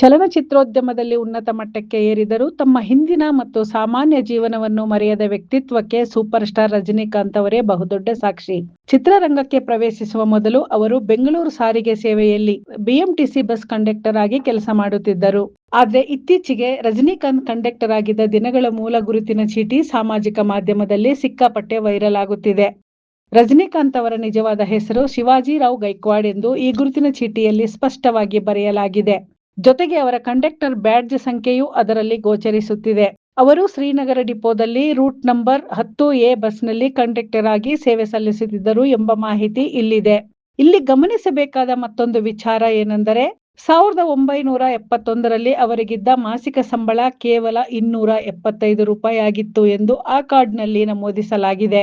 ಚಲನಚಿತ್ರೋದ್ಯಮದಲ್ಲಿ ಉನ್ನತ ಮಟ್ಟಕ್ಕೆ ಏರಿದರೂ ತಮ್ಮ ಹಿಂದಿನ ಮತ್ತು ಸಾಮಾನ್ಯ ಜೀವನವನ್ನು ಮರೆಯದ ವ್ಯಕ್ತಿತ್ವಕ್ಕೆ ಸೂಪರ್ ಸ್ಟಾರ್ ರಜನಿಕಾಂತ್ ಅವರೇ ಬಹುದೊಡ್ಡ ಸಾಕ್ಷಿ. ಚಿತ್ರರಂಗಕ್ಕೆ ಪ್ರವೇಶಿಸುವ ಮೊದಲು ಅವರು ಬೆಂಗಳೂರು ಸಾರಿಗೆ ಸೇವೆಯಲ್ಲಿ ಬಿಎಂಟಿಸಿ ಬಸ್ ಕಂಡಕ್ಟರ್ ಆಗಿ ಕೆಲಸ ಮಾಡುತ್ತಿದ್ದರು. ಆದ್ರೆ ಇತ್ತೀಚೆಗೆ ರಜನಿಕಾಂತ್ ಕಂಡಕ್ಟರ್ ಆಗಿದ್ದ ದಿನಗಳ ಮೂಲ ಗುರುತಿನ ಚೀಟಿ ಸಾಮಾಜಿಕ ಮಾಧ್ಯಮದಲ್ಲಿ ಸಿಕ್ಕಾಪಟ್ಟೆ ವೈರಲ್ ಆಗುತ್ತಿದೆ. ರಜನಿಕಾಂತ್ ಅವರ ನಿಜವಾದ ಹೆಸರು ಶಿವಾಜಿರಾವ್ ಗೈಕ್ವಾಡ್ ಎಂದು ಈ ಗುರುತಿನ ಚೀಟಿಯಲ್ಲಿ ಸ್ಪಷ್ಟವಾಗಿ ಬರೆಯಲಾಗಿದೆ. ಜೊತೆಗೆ ಅವರ ಕಂಡಕ್ಟರ್ ಬ್ಯಾಡ್ಜ್ ಸಂಖ್ಯೆಯೂ ಅದರಲ್ಲಿ ಗೋಚರಿಸುತ್ತಿದೆ. ಅವರು ಶ್ರೀನಗರ ಡಿಪೋದಲ್ಲಿ ರೂಟ್ ನಂಬರ್ 10A ಬಸ್ನಲ್ಲಿ ಕಂಡಕ್ಟರ್ ಆಗಿ ಸೇವೆ ಸಲ್ಲಿಸುತ್ತಿದ್ದರು ಎಂಬ ಮಾಹಿತಿ ಇಲ್ಲಿದೆ. ಇಲ್ಲಿ ಗಮನಿಸಬೇಕಾದ ಮತ್ತೊಂದು ವಿಚಾರ ಏನೆಂದರೆ 1971ರಲ್ಲಿ ಅವರಿಗಿದ್ದ ಮಾಸಿಕ ಸಂಬಳ ಕೇವಲ 275 ರೂಪಾಯಿ ಆಗಿತ್ತು ಎಂದು ಆ ಕಾರ್ಡ್ನಲ್ಲಿ ನಮೂದಿಸಲಾಗಿದೆ.